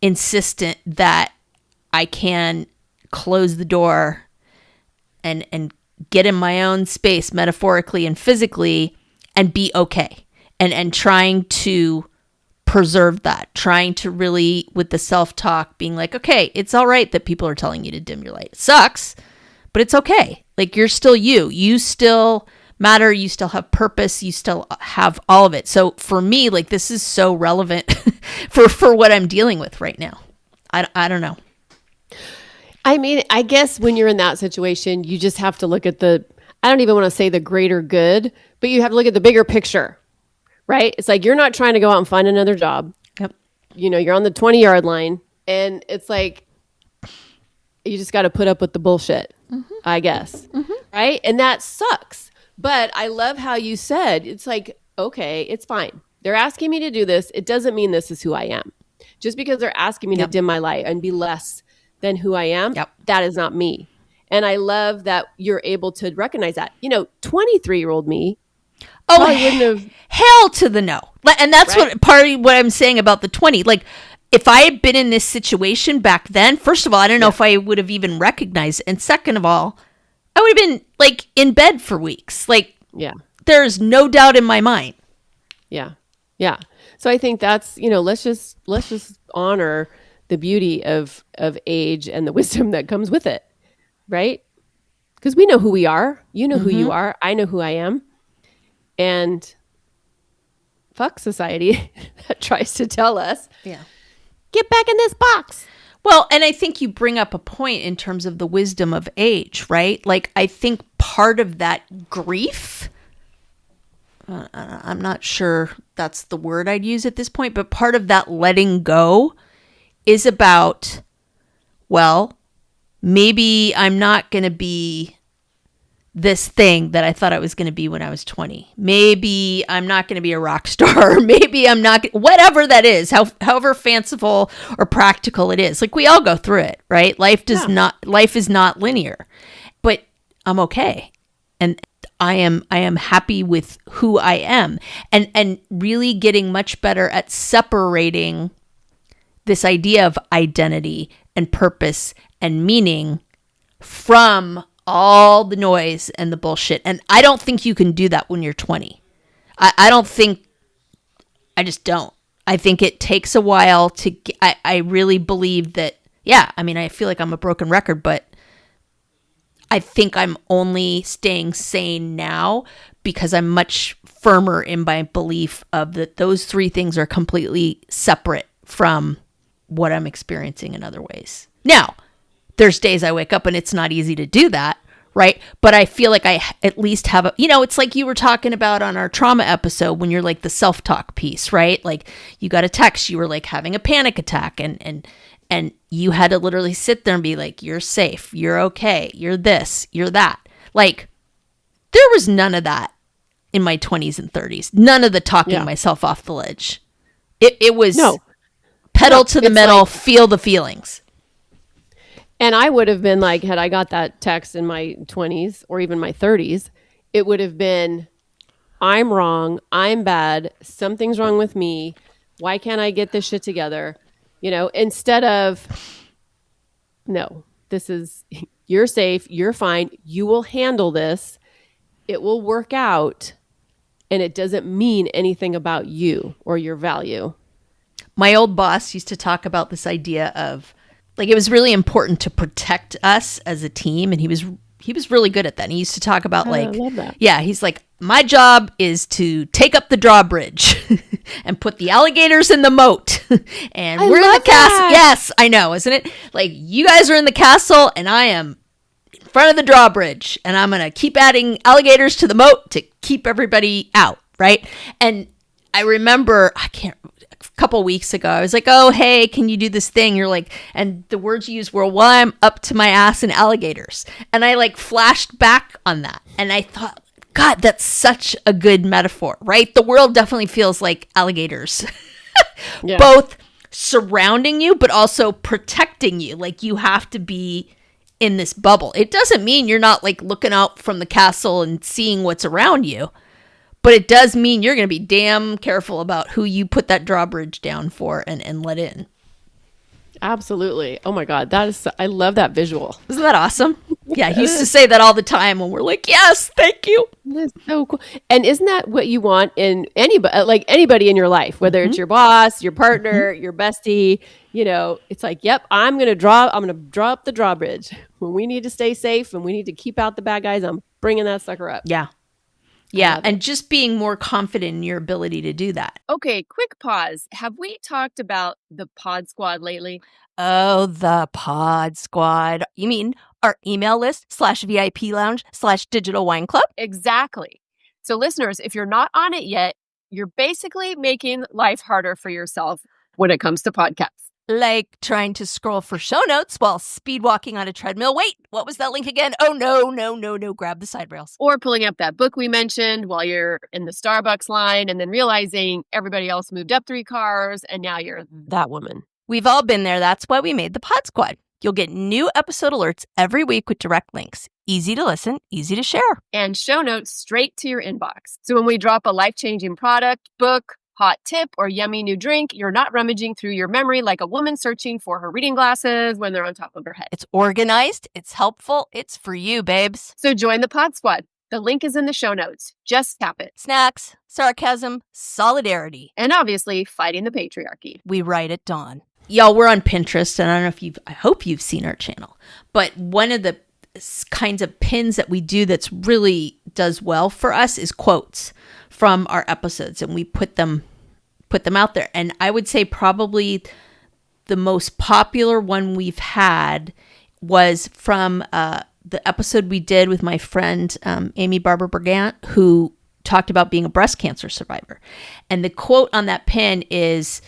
insistent that I can close the door and get in my own space, metaphorically and physically, and be okay. And trying to preserve that, trying to really, with the self-talk, being like, okay, it's all right that people are telling you to dim your light. It sucks, but it's okay. Like, you're still you. You still matter. You still have purpose. You still have all of it. So for me, like, this is so relevant for what I'm dealing with right now. I don't know. I mean, I guess when you're in that situation, you just have to look at I don't even want to say the greater good, but you have to look at the bigger picture, right? It's like, you're not trying to go out and find another job. Yep. You're on the 20-yard line, and it's like, you just got to put up with the bullshit, I guess. Right? And that sucks. But I love how you said, it's like, okay, it's fine. They're asking me to do this. It doesn't mean this is who I am. Just because they're asking me to dim my light and be less than who I am, that is not me. And I love that you're able to recognize that. 23-year-old me, wouldn't have. Hell to the no. And that's what part of what I'm saying about the 20. Like, if I had been in this situation back then, first of all, I don't know if I would have even recognized it. And second of all, I would have been like in bed for weeks. Like, there's no doubt in my mind. Yeah. Yeah. So I think that's, let's just honor the beauty of age and the wisdom that comes with it. Right? Because we know who we are. You know who you are. I know who I am. And fuck society that tries to tell us, get back in this box. Well, and I think you bring up a point in terms of the wisdom of age, right? Like, I think part of that grief, I'm not sure that's the word I'd use at this point, but part of that letting go is about, well, maybe I'm not going to be this thing that I thought I was going to be when I was 20. Maybe I'm not going to be a rock star. Maybe I'm not, whatever that is, however fanciful or practical it is. Like, we all go through it, right? Life is not linear, but I'm okay. And I am happy with who I am, and really getting much better at separating this idea of identity and purpose and meaning from all the noise and the bullshit. And I don't think you can do that when you're 20. I just don't. I think it takes a while to, I really believe that, yeah, I mean, I feel like I'm a broken record, but I think I'm only staying sane now because I'm much firmer in my belief of that those three things are completely separate from what I'm experiencing in other ways. Now, there's days I wake up and it's not easy to do that, right? But I feel like I at least have it's like you were talking about on our trauma episode when you're like the self-talk piece, right? Like you got a text, you were like having a panic attack and you had to literally sit there and be like, you're safe, you're okay, you're this, you're that. Like, there was none of that in my 20s and 30s. None of the talking myself off the ledge. It was pedal to the metal, like, feel the feelings. And I would have been like, had I got that text in my 20s or even my 30s, it would have been, I'm wrong, I'm bad, something's wrong with me, why can't I get this shit together? Instead of, no, this is, you're safe, you're fine, you will handle this, it will work out, and it doesn't mean anything about you or your value. My old boss used to talk about this idea of, like, it was really important to protect us as a team, and he was really good at that. And he used to talk about I love that. Yeah, he's like, my job is to take up the drawbridge and put the alligators in the moat. And we're in the castle. Yes, I know, isn't it? Like, you guys are in the castle and I am in front of the drawbridge, and I'm going to keep adding alligators to the moat to keep everybody out, right? And I remember, a couple weeks ago, I was like, oh, hey, can you do this thing? You're like, and the words you used were, well, I'm up to my ass in alligators. And I like flashed back on that. And I thought, God, that's such a good metaphor, right? The world definitely feels like alligators, both surrounding you, but also protecting you. Like, you have to be in this bubble. It doesn't mean you're not like looking out from the castle and seeing what's around you. But it does mean you're going to be damn careful about who you put that drawbridge down for and let in. Absolutely. Oh my God. I love that visual. Isn't that awesome? Yeah. He used to say that all the time when we're like, yes, thank you. That is so cool. And isn't that what you want in anybody in your life, whether it's your boss, your partner, your bestie, it's like, yep, I'm going to draw up the drawbridge. When we need to stay safe and we need to keep out the bad guys, I'm bringing that sucker up. Yeah. Yeah, and just being more confident in your ability to do that. Okay, quick pause. Have we talked about the Pod Squad lately? Oh, the Pod Squad. You mean our email list /VIP lounge /digital wine club? Exactly. So listeners, if you're not on it yet, you're basically making life harder for yourself when it comes to podcasts. Like trying to scroll for show notes while speed walking on a treadmill. Wait, what was that link again? Oh, no. Grab the side rails. Or pulling up that book we mentioned while you're in the Starbucks line and then realizing everybody else moved up 3 cars and now you're that woman. We've all been there. That's why we made the Pod Squad. You'll get new episode alerts every week with direct links. Easy to listen, easy to share. And show notes straight to your inbox. So when we drop a life-changing product, book, hot tip, or yummy new drink, you're not rummaging through your memory like a woman searching for her reading glasses when they're on top of her head. It's organized, it's helpful, it's for you, babes. So join the Pod Squad. The link is in the show notes. Just tap it. Snacks, sarcasm, solidarity. And obviously, fighting the patriarchy. We write at dawn. Y'all, we're on Pinterest, and I don't know if I hope you've seen our channel, but one of the kinds of pins that we do that's really does well for us is quotes from our episodes, and we put them out there. And I would say probably the most popular one we've had was from the episode we did with my friend Amy Barber Brigant, who talked about being a breast cancer survivor. And the quote on that pin is,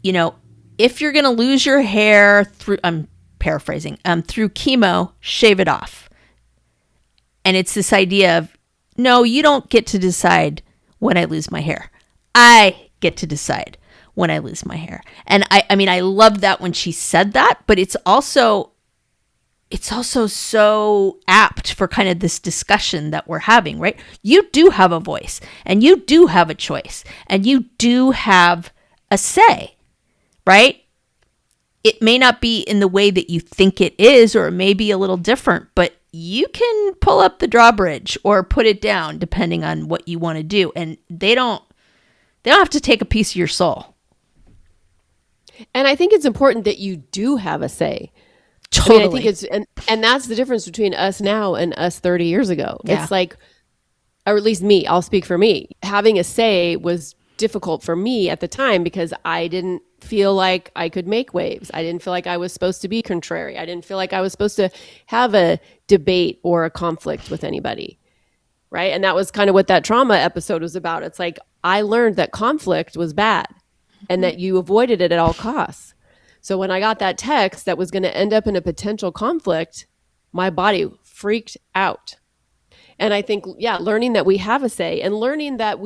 if you're going to lose your hair through, I'm paraphrasing, through chemo, shave it off. And it's this idea of, no, you don't get to decide when I lose my hair. I get to decide when I lose my hair. And I mean, I loved that when she said that, but it's also so apt for kind of this discussion that we're having, right? You do have a voice, and you do have a choice, and you do have a say, right? It may not be in the way that you think it is, or it may be a little different, but you can pull up the drawbridge or put it down depending on what you want to do. And they don't have to take a piece of your soul. And I think it's important that you do have a say. Totally. I mean, I think it's, and that's the difference between us now and us 30 years ago. Yeah. It's like, or at least me, I'll speak for me. Having a say was difficult for me at the time because I didn't feel like I could make waves. I didn't feel like I was supposed to be contrary. I didn't feel like I was supposed to have a debate or a conflict with anybody. Right. And that was kind of what that trauma episode was about. It's like, I learned that conflict was bad and that you avoided it at all costs. So when I got that text that was going to end up in a potential conflict, my body freaked out. And I think, learning that we have a say and learning that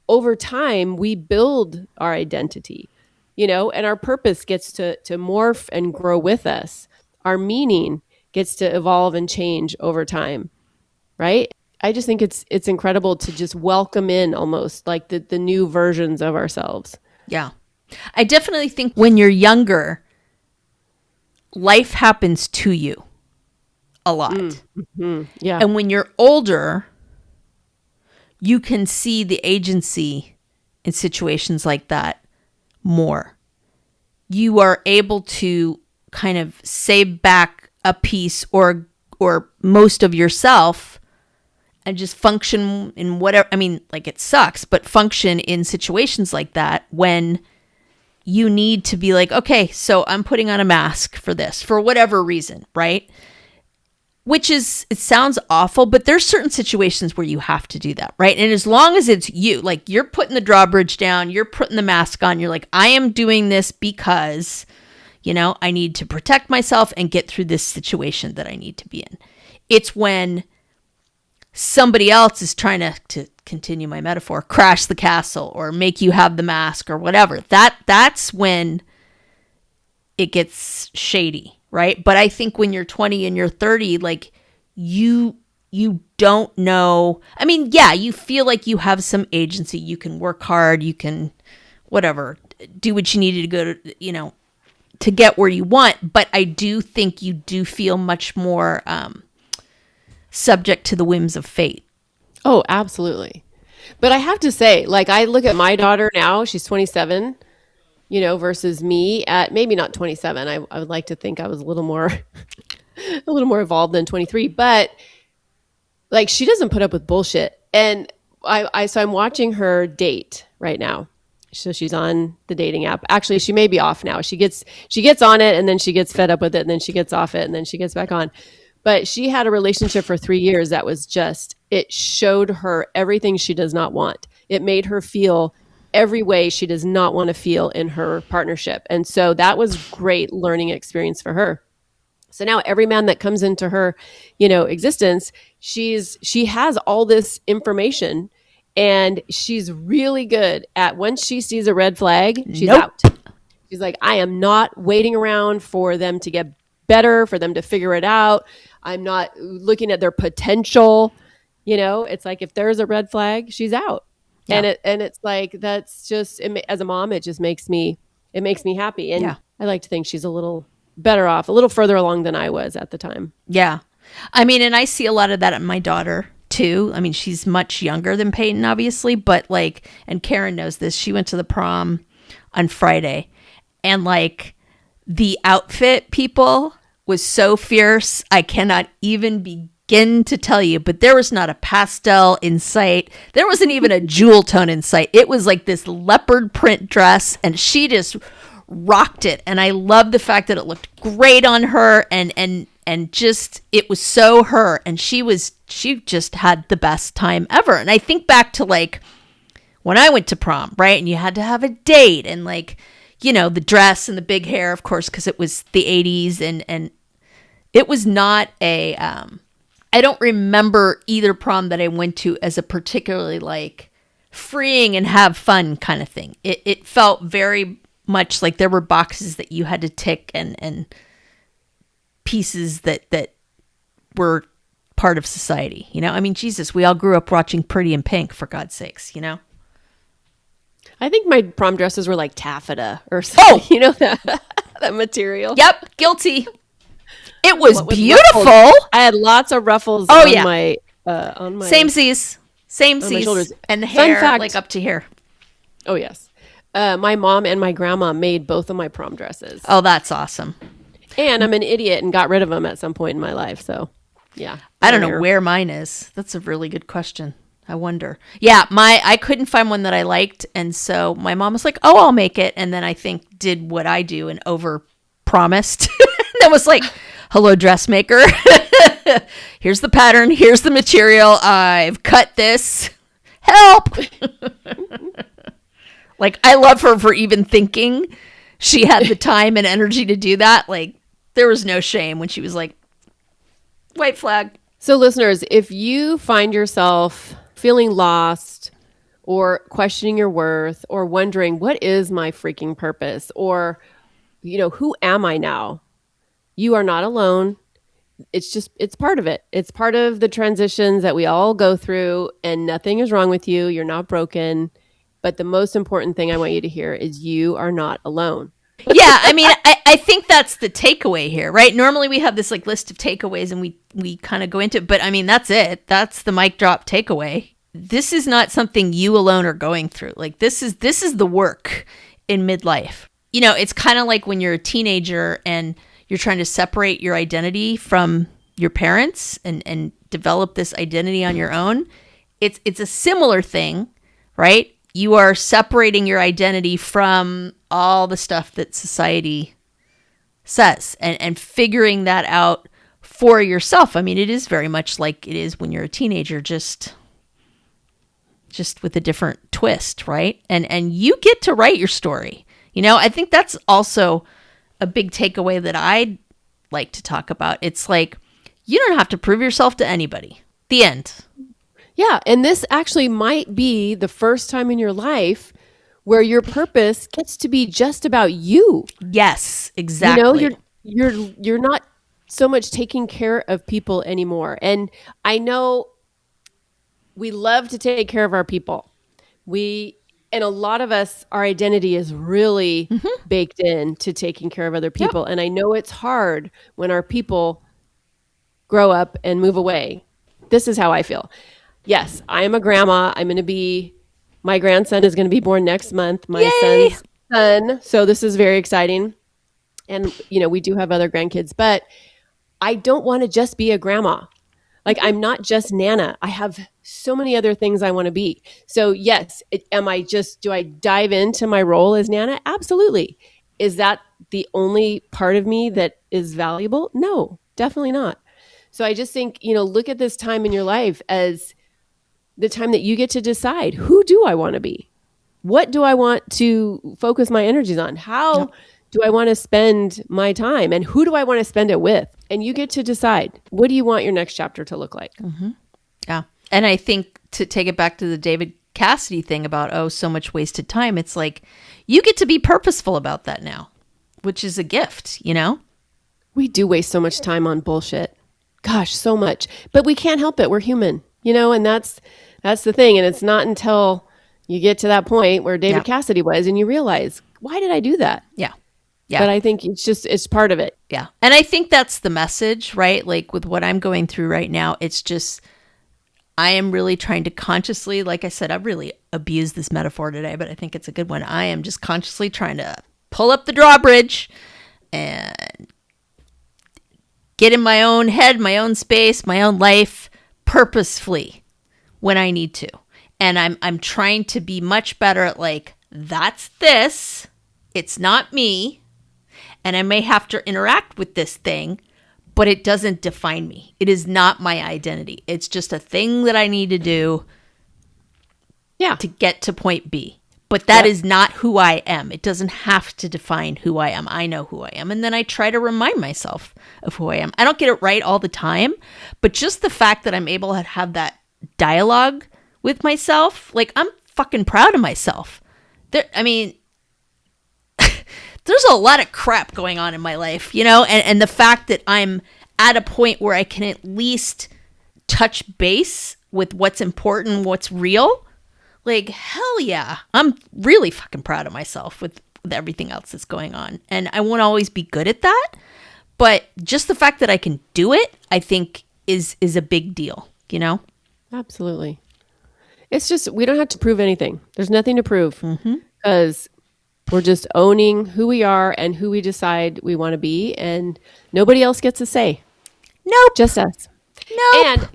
over time, we build our identity, and our purpose gets to morph and grow with us. Our meaning gets to evolve and change over time, right? I just think it's incredible to just welcome in almost like the new versions of ourselves. Yeah. I definitely think when you're younger, life happens to you a lot. Mm-hmm. Yeah. And when you're older, you can see the agency in situations like that more. You are able to kind of save back a piece or most of yourself and just function in whatever, I mean, like it sucks, but function in situations like that when you need to be like, okay, so I'm putting on a mask for this, for whatever reason, right? Which is, it sounds awful, but there's certain situations where you have to do that, right? And as long as it's you, like you're putting the drawbridge down, you're putting the mask on, you're like, I am doing this because, I need to protect myself and get through this situation that I need to be in. It's when somebody else is trying to continue my metaphor, crash the castle or make you have the mask or whatever. That's when it gets shady, right? But I think when you're 20 and you're 30, like you don't know. I mean, yeah, you feel like you have some agency. You can work hard. You can, whatever, do what you needed to go to, to get where you want. But I do think you do feel much more subject to the whims of fate. Oh, absolutely. But I have to say, like, I look at my daughter now, she's 27, versus me at maybe not 27. I would like to think I was a little more evolved than 23, but like, she doesn't put up with bullshit. And so I'm watching her date right now. So she's on the dating app. Actually, she may be off now. She gets on it and then she gets fed up with it and then she gets off it and then she gets back on. But she had a relationship for 3 years that was it showed her everything she does not want. It made her feel every way she does not want to feel in her partnership. And so that was great learning experience for her. So now every man that comes into her, existence, she has all this information and she's really good at once she sees a red flag, she's out. She's like, I am not waiting around for them to get better, for them to figure it out. I'm not looking at their potential. It's like if there's a red flag, she's out. Yeah. And it's like, that's just, as a mom, it just makes me happy. And I like to think she's a little better off, a little further along than I was at the time. Yeah. I mean, and I see a lot of that in my daughter too. I mean, she's much younger than Peyton, obviously, but like, and Karen knows this, she went to the prom on Friday and like the outfit people was so fierce. I cannot even begin to tell you, but there was not a pastel in sight. There wasn't even a jewel tone in sight. It was like this leopard print dress and she just rocked it. And I love the fact that it looked great on her and just, it was so her. And she just had the best time ever. And I think back to like when I went to prom, right? And you had to have a date and like, the dress and the big hair, of course, because it was the 80s and it was not a I don't remember either prom that I went to as a particularly like freeing and have fun kind of thing. It felt very much like there were boxes that you had to tick and pieces that were part of society. You know, I mean, Jesus, we all grew up watching Pretty in Pink, for God's sakes, you know? I think my prom dresses were like taffeta or something. You know, that material. Yep, guilty. It was With beautiful. ruffles. I had lots of ruffles on my Same C's. Same C's. shoulders. And the Fun hair fact- like up to here. Oh, yes. My mom and my grandma made both of my prom dresses. Oh, that's awesome. And I'm an idiot and got rid of them at some point in my life. So, yeah. I don't know where mine is. That's a really good question. I wonder. Yeah, I couldn't find one that I liked, and so my mom was like, "Oh, I'll make it," and then I think did what I do and over promised. That was like, "Hello, dressmaker. Here's the pattern. Here's the material. I've cut this. Help!" Like, I love her for even thinking she had the time and energy to do that. Like, there was no shame when she was like, "White flag." So, listeners, if you find yourself feeling lost or questioning your worth or wondering, what is my freaking purpose? Or, you know, who am I now? You are not alone. It's part of it. It's part of the transitions that we all go through, and nothing is wrong with you. You're not broken. But the most important thing I want you to hear is you are not alone. Yeah, I mean, I think that's the takeaway here, right? Normally we have this like list of takeaways and we kind of go into it, but I mean, that's it. That's the mic drop takeaway. This is not something you alone are going through. Like this is the work in midlife. You know, it's kind of like when you're a teenager and you're trying to separate your identity from your parents and develop this identity on your own. It's a similar thing, right? You are separating your identity from all the stuff that society says and figuring that out for yourself. I mean, it is very much like it is when you're a teenager, just with a different twist, right? And you get to write your story. You know, I think that's also a big takeaway that I'd like to talk about. It's like, you don't have to prove yourself to anybody. The end. Yeah. And this actually might be the first time in your life where your purpose gets to be just about you. Yes, exactly. You know, you're not so much taking care of people anymore. And I know we love to take care of our people. And a lot of us, our identity is really baked in to taking care of other people. Yep. And I know it's hard when our people grow up and move away. This is how I feel. Yes, I am a grandma. My grandson is going to be born next month. My son's son. So this is very exciting. And, you know, we do have other grandkids, but I don't want to just be a grandma. Like, I'm not just Nana. I have so many other things I want to be. So yes, do I dive into my role as Nana? Absolutely. Is that the only part of me that is valuable? No, definitely not. So I just think, you know, look at this time in your life as the time that you get to decide, who do I want to be? What do I want to focus my energies on? How do I want to spend my time? And who do I want to spend it with? And you get to decide, what do you want your next chapter to look like? Mm-hmm. Yeah. And I think to take it back to the David Cassidy thing about, so much wasted time, it's like, you get to be purposeful about that now, which is a gift, you know? We do waste so much time on bullshit. Gosh, so much. But we can't help it. We're human, you know, and that's the thing. And it's not until you get to that point where David Cassidy was and you realize, why did I do that? Yeah. Yeah. But I think it's part of it. Yeah. And I think that's the message, right? Like with what I'm going through right now, it's just, I am really trying to consciously, like I said, I've really abused this metaphor today, but I think it's a good one. I am just consciously trying to pull up the drawbridge and get in my own head, my own space, my own life purposefully when I need to. And I'm trying to be much better at like, that's this, it's not me. And I may have to interact with this thing, but it doesn't define me. It is not my identity. It's just a thing that I need to do to get to point B. But that is not who I am. It doesn't have to define who I am. I know who I am. And then I try to remind myself of who I am. I don't get it right all the time, but just the fact that I'm able to have that dialogue with myself, like, I'm fucking proud of myself. There's a lot of crap going on in my life, and the fact that I'm at a point where I can at least touch base with what's important, what's real, like, hell yeah. I'm really fucking proud of myself with everything else that's going on. And I won't always be good at that, but just the fact that I can do it, I think is a big deal, Absolutely. It's just, we don't have to prove anything. There's nothing to prove because we're just owning who we are and who we decide we want to be. And nobody else gets a say. Nope. Just us. Nope. And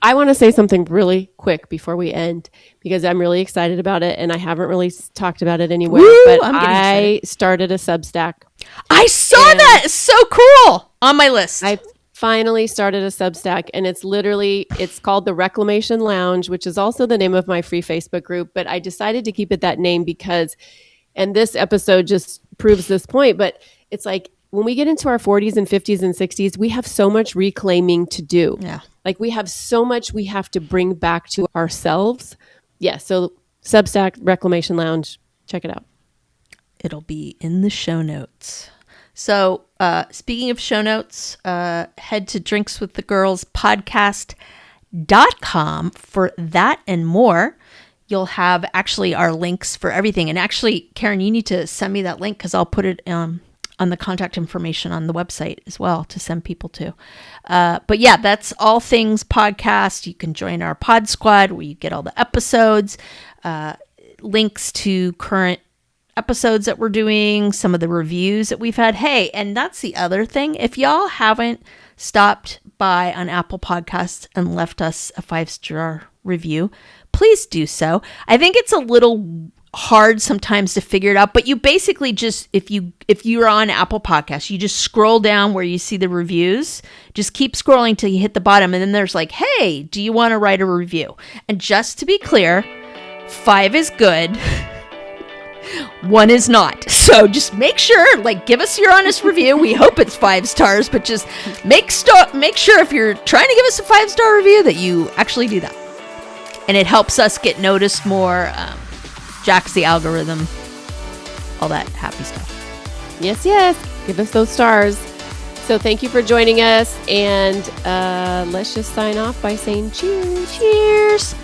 I want to say something really quick before we end because I'm really excited about it and I haven't really talked about it anywhere. Woo, but I started a Substack. I saw that. It's so cool. On my list. I finally started a Substack and it's called the Reclamation Lounge, which is also the name of my free Facebook group. But I decided to keep it that name because, and this episode just proves this point, but it's like when we get into our 40s and 50s and 60s, we have so much reclaiming to do. Yeah. Like we have so much we have to bring back to ourselves. Yeah. So Substack, Reclamation Lounge, check it out. It'll be in the show notes. So speaking of show notes, head to drinkswiththegirlspodcast.com for that and more. You'll have actually our links for everything. And actually, Karen, you need to send me that link because I'll put it on the contact information on the website as well to send people to. But yeah, that's all things podcast. You can join our pod squad where you get all the episodes, links to current episodes that we're doing, some of the reviews that we've had. Hey, and that's the other thing. If y'all haven't stopped by on Apple Podcasts and left us a 5-star review, please do so. I think it's a little hard sometimes to figure it out, but you basically just, if you're on Apple Podcasts, you just scroll down where you see the reviews, just keep scrolling till you hit the bottom, and then there's like, hey, do you want to write a review? And just to be clear, 5 is good. 1 is not. So just make sure, give us your honest review. We hope it's 5 stars, but just make sure if you're trying to give us a 5-star review that you actually do that. And it helps us get noticed more, jacks the algorithm, all that happy stuff. Yes. Give us those stars. So thank you for joining us. And let's just sign off by saying cheers. Cheers.